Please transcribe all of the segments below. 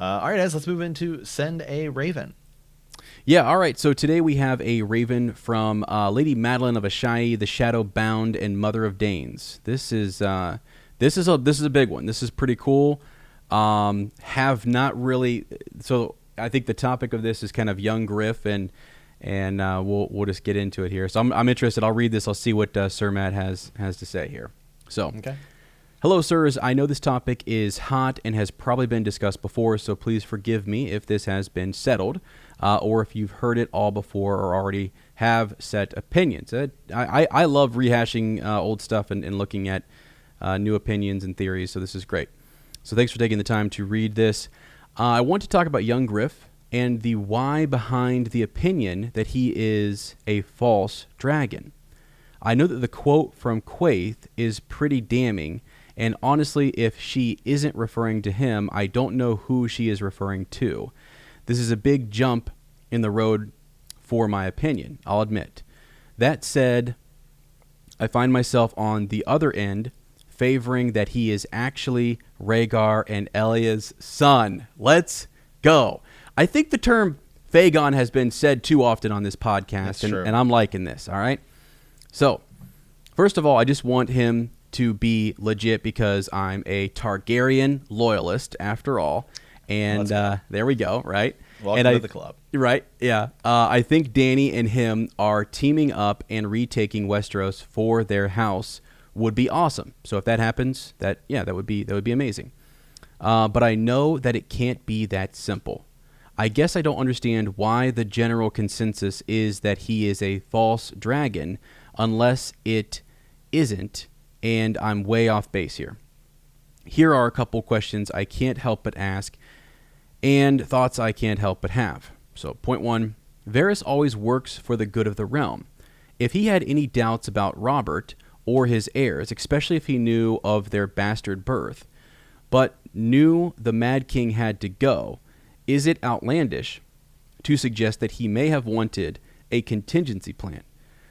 All right, guys, let's move into Send a Raven. Yeah, all right. So today we have a raven from Lady Madelynn of Asshai, the Shadowbound and Mother of Danes. This is a big one. This is pretty cool. Have not really. So I think the topic of this is kind of young Griff, and we'll just get into it here. So I'm interested. I'll read this. I'll see what Sir Matt has to say here. So. Okay. Hello, sirs. I know this topic is hot and has probably been discussed before, so please forgive me if this has been settled, or if you've heard it all before or already have set opinions. I love rehashing old stuff and looking at new opinions and theories, so this is great. So thanks for taking the time to read this. I want to talk about young Griff and the why behind the opinion that he is a false dragon. I know that the quote from Quaithe is pretty damning, and honestly, if she isn't referring to him, I don't know who she is referring to. This is a big jump in the road for my opinion, I'll admit. That said, I find myself on the other end, favoring that he is actually Rhaegar and Elia's son. Let's go. I think the term fAegon has been said too often on this podcast, and I'm liking this, all right? So, first of all, I just want him to be legit because I'm a Targaryen loyalist after all. And there we go, right? Welcome to the club. Right, yeah. I think Dany and him are teaming up and retaking Westeros for their house would be awesome. So if that happens, that would be amazing. But I know that it can't be that simple. I guess I don't understand why the general consensus is that he is a false dragon unless it isn't. And I'm way off base here. Here are a couple questions I can't help but ask and thoughts I can't help but have. So, point one, Varys always works for the good of the realm. If he had any doubts about Robert or his heirs, especially if he knew of their bastard birth, but knew the Mad King had to go, is it outlandish to suggest that he may have wanted a contingency plan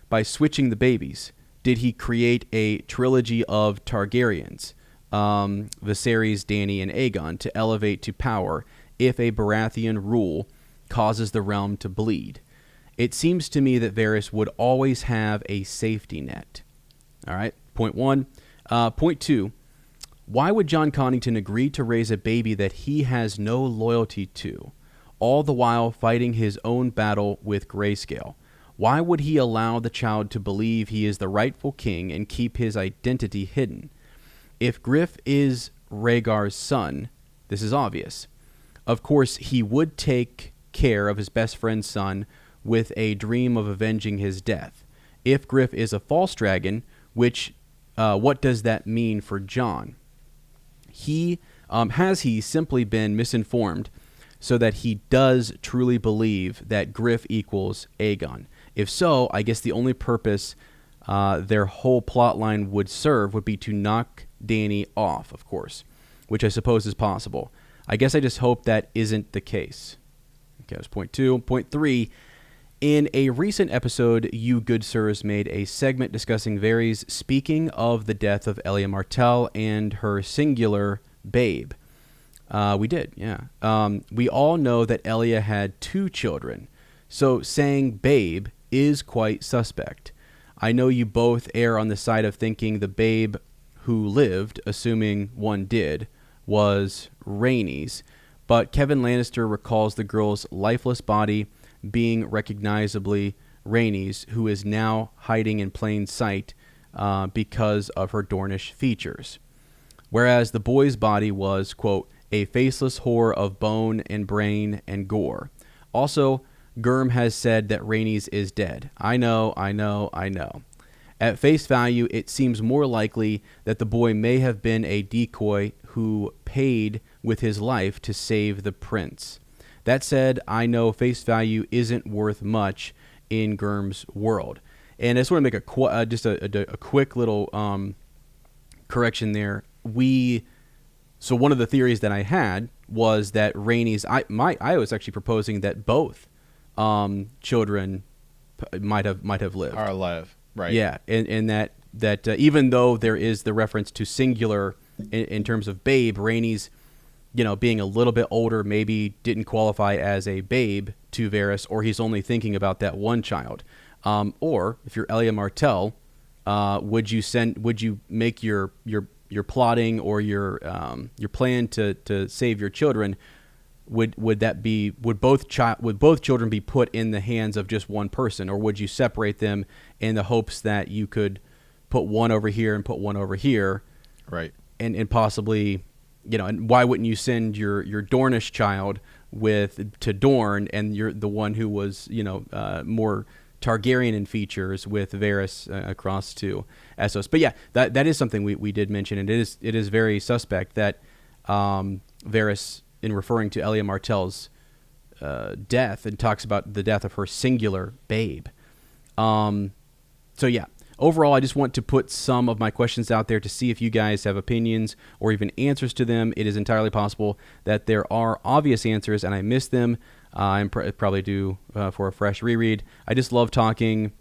by switching the babies? Did he create a trilogy of Targaryens, Viserys, Dany, and Aegon, to elevate to power if a Baratheon rule causes the realm to bleed? It seems to me that Varys would always have a safety net. All right, point one. Point two, why would Jon Connington agree to raise a baby that he has no loyalty to, all the while fighting his own battle with Grayscale? Why would he allow the child to believe he is the rightful king and keep his identity hidden? If Griff is Rhaegar's son, this is obvious. Of course, he would take care of his best friend's son with a dream of avenging his death. If Griff is a false dragon, what does that mean for Jon? Has he simply been misinformed so that he does truly believe that Griff equals Aegon? If so, I guess the only purpose their whole plot line would serve would be to knock Dany off, of course, which I suppose is possible. I guess I just hope that isn't the case. Okay, that's point two. Point three, in a recent episode, you good sirs made a segment discussing Varys speaking of the death of Elia Martell and her singular babe. We did, yeah. We all know that Elia had 2 children, so saying babe is quite suspect. I know you both err on the side of thinking the babe who lived, assuming one did, was Rhaenys, but Kevin Lannister recalls the girl's lifeless body being recognizably Rhaenys, who is now hiding in plain sight because of her Dornish features. Whereas the boy's body was, quote, a faceless whore of bone and brain and gore. Also, Gurm has said that Rhaenys is dead. I know. At face value, it seems more likely that the boy may have been a decoy who paid with his life to save the prince. That said, I know face value isn't worth much in Gurm's world. And I just want to make a quick little correction there. So one of the theories that I had was that Rhaenys, I was actually proposing that both children might have lived. Are alive, right? Yeah, and that even though there is the reference to singular in terms of babe, Rhaenys being a little bit older, maybe didn't qualify as a babe to Varys, or he's only thinking about that one child. Or if you're Elia Martell, would you make your plotting or your plan to save your children? Would both children be put in the hands of just one person, or would you separate them in the hopes that you could put one over here and put one over here, right? And possibly, and why wouldn't you send your Dornish child to Dorne, and you're the one who was more Targaryen in features with Varys across to Essos. But yeah, that is something we did mention, and it is very suspect that Varys, in referring to Elia Martell's death, and talks about the death of her singular babe. So yeah, overall, I just want to put some of my questions out there to see if you guys have opinions or even answers to them. It is entirely possible that there are obvious answers and I missed them. I'm probably due for a fresh reread. I just love talking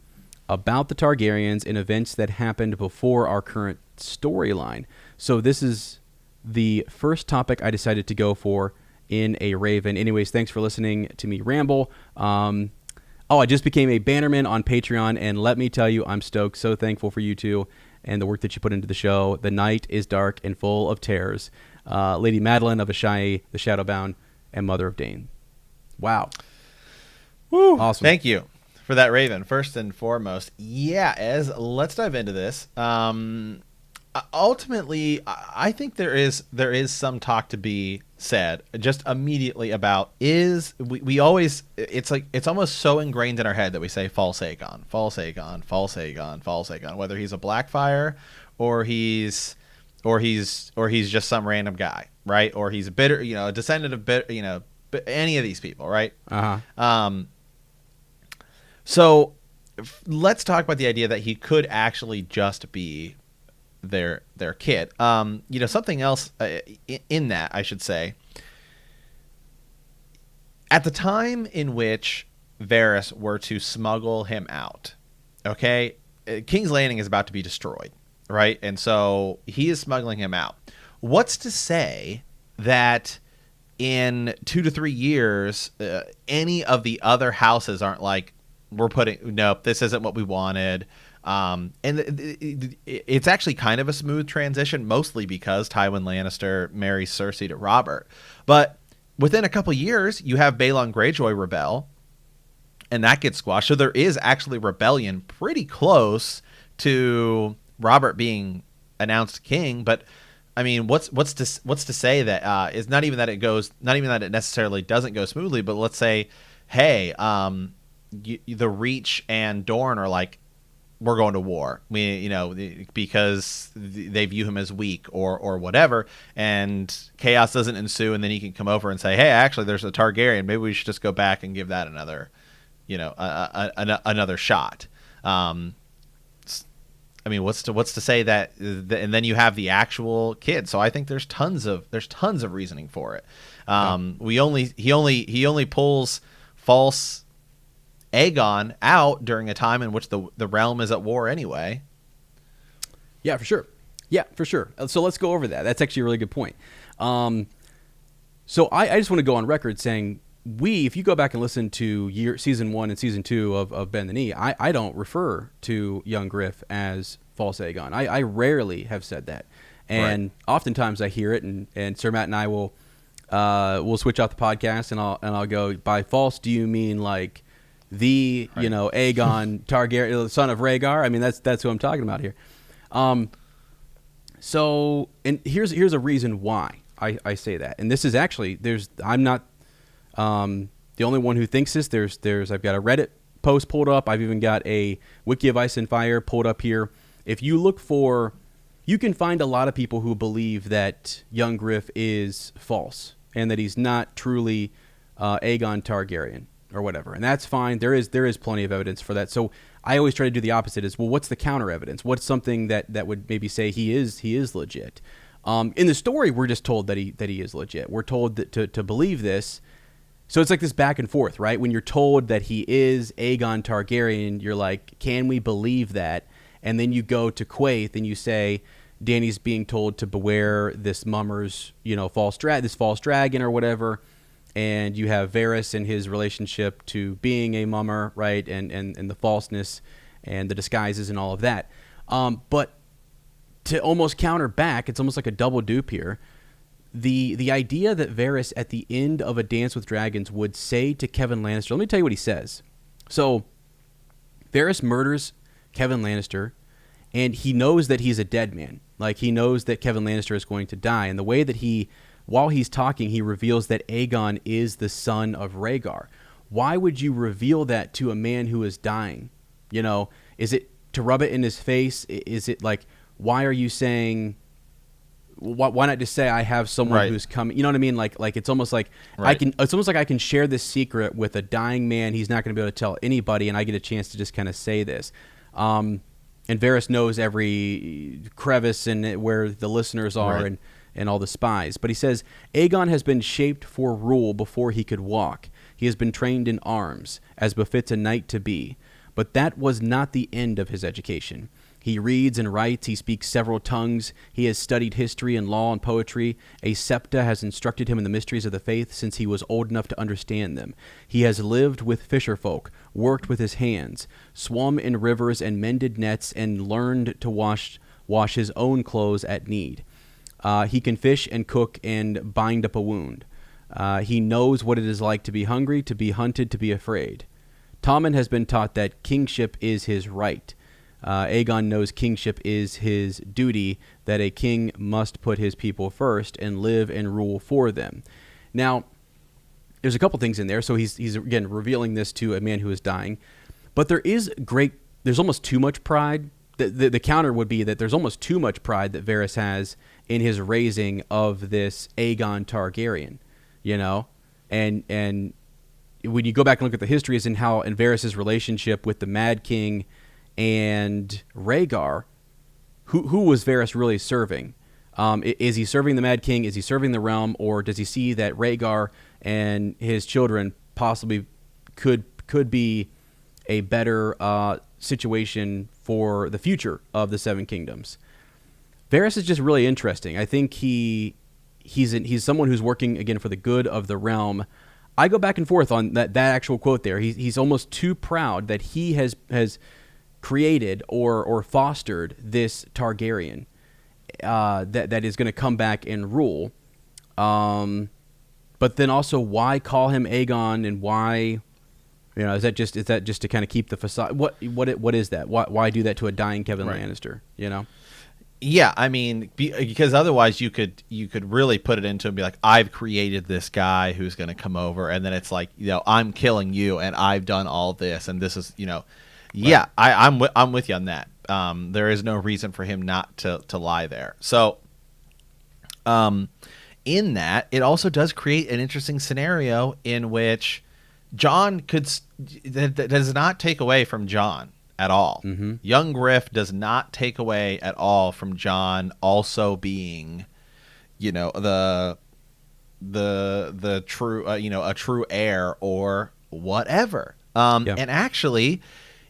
about the Targaryens and events that happened before our current storyline. So this is the first topic I decided to go for in a Raven. Anyways, thanks for listening to me ramble. I just became a bannerman on Patreon, and let me tell you, I'm stoked. So thankful for you two and the work that you put into the show. The night is dark and full of terrors. Lady Madelynn of Asshai, the Shadowbound, and Mother of Dane. Wow. Woo. Awesome. Thank you for that, Raven. First and foremost, let's dive into this. Ultimately, I think there is some talk to be said just immediately about we always, it's almost so ingrained in our head that we say false Aegon, false Aegon, false Aegon, false Aegon, whether he's a Blackfire or he's just some random guy, right? Or he's a descendant of any of these people, right? So let's talk about the idea that he could actually just be their kid. Something else in that, I should say, at the time in which Varys were to smuggle him out, okay, King's Landing is about to be destroyed, right? And so he is smuggling him out. What's to say that in 2 to 3 years, any of the other houses aren't like, nope, this isn't what we wanted. And it's actually kind of a smooth transition, mostly because Tywin Lannister marries Cersei to Robert. But within a couple years, you have Balon Greyjoy rebel, and that gets squashed. So there is actually rebellion pretty close to Robert being announced king. But I mean, what's to say that is not even that it necessarily doesn't go smoothly, but let's say, hey, the Reach and Dorne are like, we're going to war, because they view him as weak or whatever, and chaos doesn't ensue, and then he can come over and say, hey, actually, there's a Targaryen. Maybe we should just go back and give that another, another shot. I mean, what's to say that, and then you have the actual kid. So I think there's tons of reasoning for it. He only pulls false Aegon out during a time in which the realm is at war anyway. Yeah, for sure. So let's go over that. That's actually a really good point. So I just want to go on record saying if you go back and listen to season 1 and season 2 of Bend the Knee, I don't refer to young Griff as false Aegon. I rarely have said that. And oftentimes I hear it, and Sir Matt and I will switch out the podcast, and I'll go, by false, do you mean like the Aegon Targaryen, the son of Rhaegar? I mean, that's who I'm talking about here. So, and here's a reason why I say that. And this is actually, I'm not the only one who thinks this. I've got a Reddit post pulled up. I've even got a Wiki of Ice and Fire pulled up here. If you look you can find a lot of people who believe that young Griff is false and that he's not truly Aegon Targaryen or whatever, and that's fine. There is plenty of evidence for that. So I always try to do the opposite. Is, well, what's the counter evidence? What's something that would maybe say he is legit? In the story, we're just told that he is legit. We're told that to believe this. So it's like this back and forth, right? When you're told that he is Aegon Targaryen, you're like, can we believe that? And then you go to Quaithe and you say, Dany's being told to beware this mummer's, this false dragon or whatever. And you have Varys and his relationship to being a mummer, right? And the falseness and the disguises and all of that. But to almost counter back, it's almost like a double dupe here. The idea that Varys at the end of A Dance with Dragons would say to Kevin Lannister, let me tell you what he says. So Varys murders Kevin Lannister, and he knows that he's a dead man. Like, he knows that Kevin Lannister is going to die. And the way that while he's talking, he reveals that Aegon is the son of Rhaegar. Why would you reveal that to a man who is dying? Is it to rub it in his face? Is it like, why are you saying, why not just say I have someone who's coming? You know what I mean? Like it's almost like it's almost like I can share this secret with a dying man. He's not going to be able to tell anybody, and I get a chance to just kind of say this. And Varys knows every crevice and where the listeners are and all the spies. But he says, Aegon has been shaped for rule before he could walk. He has been trained in arms, as befits a knight to be. But that was not the end of his education. He reads and writes. He speaks several tongues. He has studied history and law and poetry. A septa has instructed him in the mysteries of the faith since he was old enough to understand them. He has lived with fisher folk, worked with his hands, swum in rivers and mended nets, and learned to wash his own clothes at need. He can fish and cook and bind up a wound. He knows what it is like to be hungry, to be hunted, to be afraid. Tommen has been taught that kingship is his right. Aegon knows kingship is his duty, that a king must put his people first and live and rule for them. Now, there's a couple things in there. So he's again revealing this to a man who is dying. But there's almost too much pride. The counter would be that there's almost too much pride that Varys has in his raising of this Aegon Targaryen, and when you go back and look at the histories and Varys' relationship with the Mad King and Rhaegar, who was Varys really serving? Is he serving the Mad King? Is he serving the realm? Or does he see that Rhaegar and his children possibly could be a better situation for the future of the Seven Kingdoms? Varys is just really interesting. I think he's someone who's working, again, for the good of the realm. I go back and forth on that actual quote there. He's almost too proud that he has created or fostered this Targaryen that is going to come back and rule. But then also, why call him Aegon, and why, is that just to kind of keep the facade? What is that? Why do that to a dying Kevin Lannister? Yeah, I mean, because otherwise you could really put it into and be like, I've created this guy who's going to come over, and then it's like, I'm killing you, and I've done all this, and this is, yeah, I'm with you on that. There is no reason for him not to lie there. So, in that, it also does create an interesting scenario in which Jon that does not take away from Jon at all. Mm-hmm. Young Griff does not take away at all from Jon also being, the true, a true heir or whatever. And actually,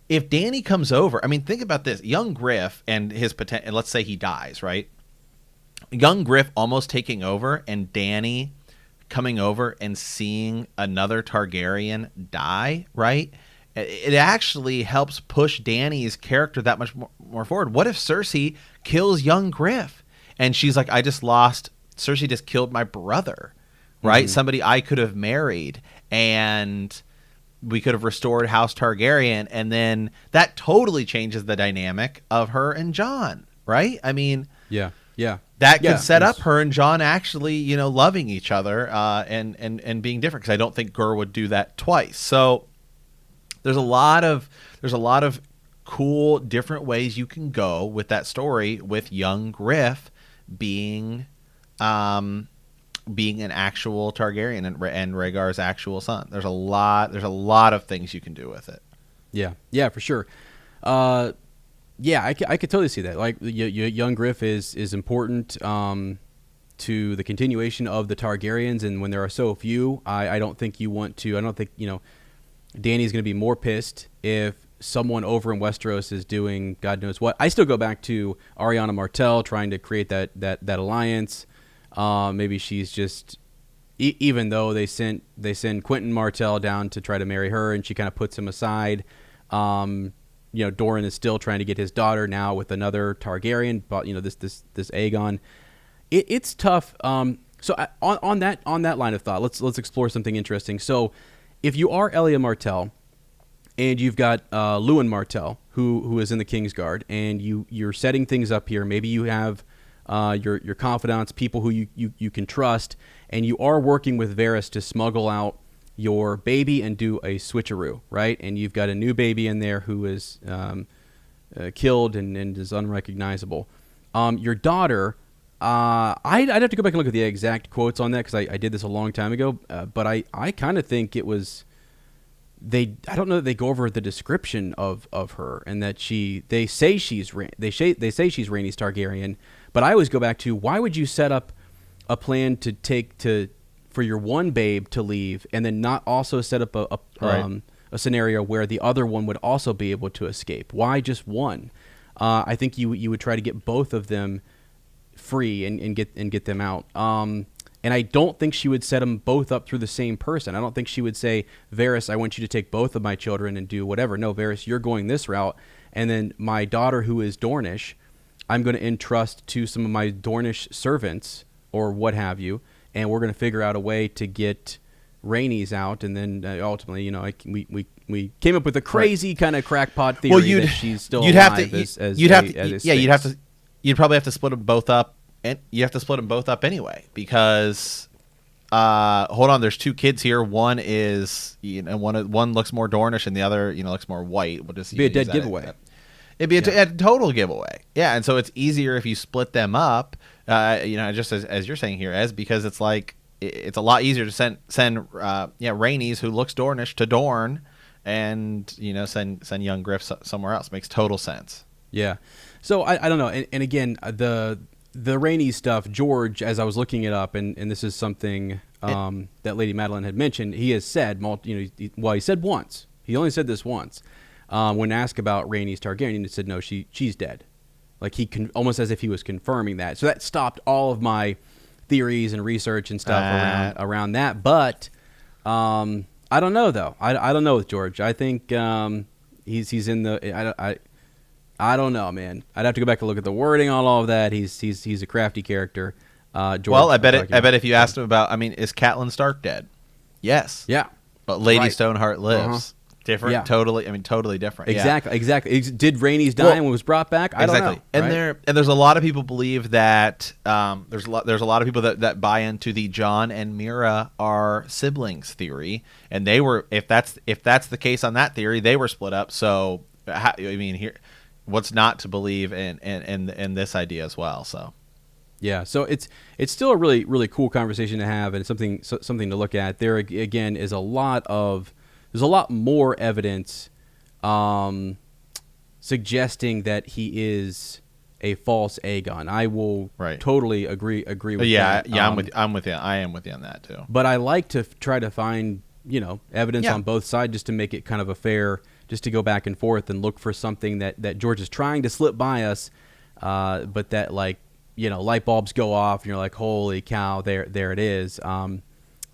if Dany comes over, I mean, think about this: young Griff and his potential. Let's say he dies, right? Young Griff almost taking over, and Dany coming over and seeing another Targaryen die, right? It actually helps push Dany's character that much more forward. What if Cersei kills young Griff? And she's like, Cersei just killed my brother, right? Mm-hmm. Somebody I could have married, and we could have restored House Targaryen. And then that totally changes the dynamic of her and Jon, right? I mean, yeah. That could set up her and Jon actually, loving each other and being different, because I don't think Gur would do that twice. So there's a lot of cool different ways you can go with that story, with young Griff being an actual Targaryen and Rhaegar's actual son. There's a lot of things you can do with it. Yeah, for sure. Yeah, I could totally see that. Like, young Griff is important to the continuation of the Targaryens, and when there are so few, I don't think you want to. I don't think Dany's going to be more pissed if someone over in Westeros is doing God knows what. I still go back to Ariana Martell trying to create that alliance. Maybe she's just, even though they send Quentin Martell down to try to marry her, and she kind of puts him aside. Doran is still trying to get his daughter now with another Targaryen, but this Aegon. It's tough. So on that line of thought, let's explore something interesting. So if you are Elia Martell, and you've got Lewin Martell, who is in the Kingsguard, and you're setting things up here. Maybe you have your confidants, people who you can trust, and you are working with Varys to smuggle out your baby and do a switcheroo, right? And you've got a new baby in there who is killed and is unrecognizable. Your daughter, I'd have to go back and look at the exact quotes on that because I did this a long time ago, but I kind of think it was I don't know that they go over the description of her and that they say she's Rhaenys Targaryen, but I always go back to, why would you set up a plan for your one babe to leave and then not also set up a scenario where the other one would also be able to escape? Why just one? I think you would try to get both of them free and get them out. And I don't think she would set them both up through the same person. I don't think she would say, Varys, I want you to take both of my children and do whatever. No, Varys, you're going this route. And then my daughter, who is Dornish, I'm going to entrust to some of my Dornish servants or what have you, and we're going to figure out a way to get Rhaenys out. And then ultimately, we came up with a crazy kind of crackpot theory that she's still alive. You'd probably have to split them both up. And you have to split them both up anyway, because hold on, there's two kids here. One is one looks more Dornish and the other looks more white. We'll just be a dead giveaway. It'd be a total giveaway. Yeah, and so it's easier if you split them up. Just as you're saying here, because it's like it's a lot easier to send Rhaenys, who looks Dornish, to Dorne, and send young Griff somewhere else. Makes total sense. Yeah. So I don't know, and again the Rhaenys stuff, George, as I was looking it up, and this is something that Lady Madelynn had mentioned, he has said, he said once. He only said this once. When asked about Rhaenys Targaryen, he said, no, she's dead. Like almost as if he was confirming that. So that stopped all of my theories and research and stuff around that. But I don't know, though. I don't know with George. I think he's in the... I don't know, man. I'd have to go back and look at the wording on all of that. He's a crafty character. George, well, I bet if you asked him about, is Catelyn Stark dead? Yes. Yeah. But Lady Stoneheart lives. Different. Yeah. Totally different. Exactly. Did Rhaenys die and was brought back? I don't know. And there's a lot of people believe that there's a lot of people that buy into the Jon and Mira are siblings theory, and they were, if that's the case on that theory, they were split up. So here. What's not to believe in this idea as well? So, yeah. So it's still a really, really cool conversation to have, and something to look at. There again is there's a lot more evidence suggesting that he is a false Aegon. I will totally agree with that. Yeah, I'm with you. I am with you on that too. But I like to try to find evidence on both sides just to make it kind of a fair. Just to go back and forth and look for something that George is trying to slip by us, but that light bulbs go off and you're like, holy cow, there it is.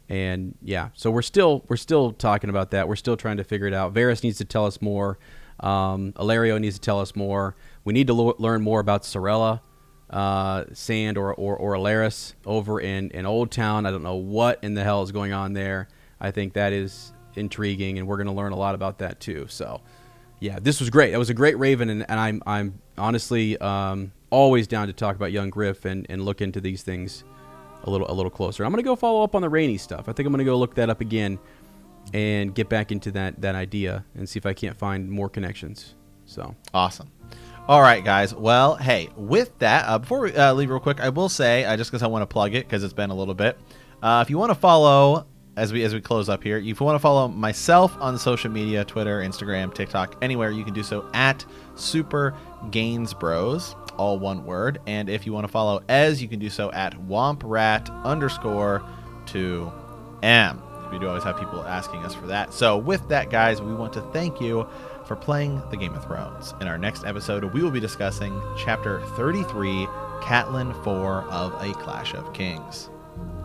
And yeah, so we're still talking about that. We're still trying to figure it out. Varys needs to tell us more. Ilario needs to tell us more. We need to learn more about Sorella, Sand or Alaris over in Old Town. I don't know what in the hell is going on there. I think that is intriguing, and we're going to learn a lot about that too. So yeah, this was great. That was a great Raven, and I'm honestly always down to talk about young Griff and look into these things a little closer. I'm going to go follow up on the Rhaenys stuff. I think I'm going to go look that up again and get back into that idea and see if I can't find more connections. So awesome. All right, guys. Well, hey, with that, before we leave real quick, I will say, just because I want to plug it because it's been a little bit, if you want to follow as we close up here, if you want to follow myself on social media, Twitter, Instagram, TikTok, anywhere, you can do so at Super Gains Bros, all one word. And if you want to follow Ez, you can do so at WompRat_2M. We do always have people asking us for that. So with that, guys, we want to thank you for playing the Game of Thrones. In our next episode, we will be discussing Chapter 33, Catelyn 4 of A Clash of Kings.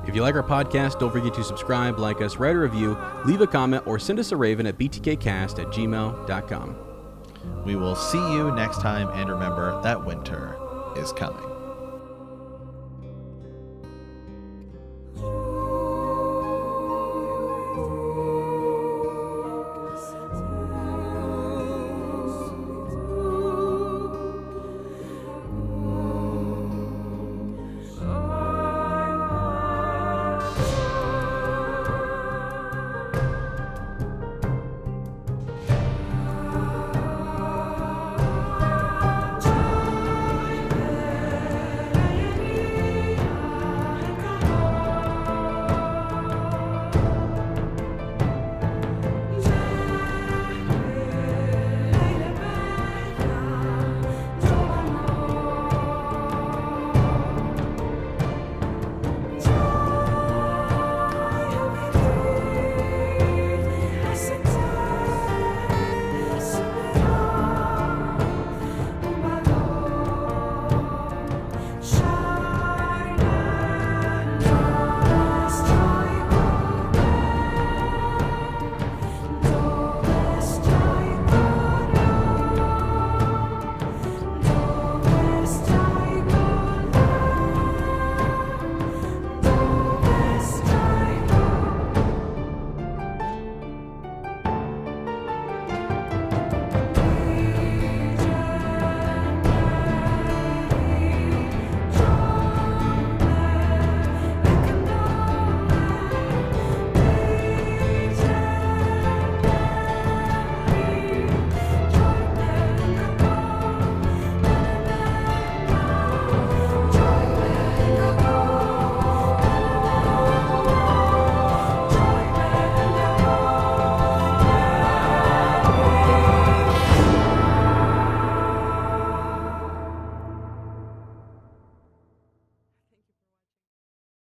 If you like our podcast, don't forget to subscribe, like us, write a review, leave a comment, or send us a raven at btkcast@gmail.com. We will see you next time, and remember that winter is coming.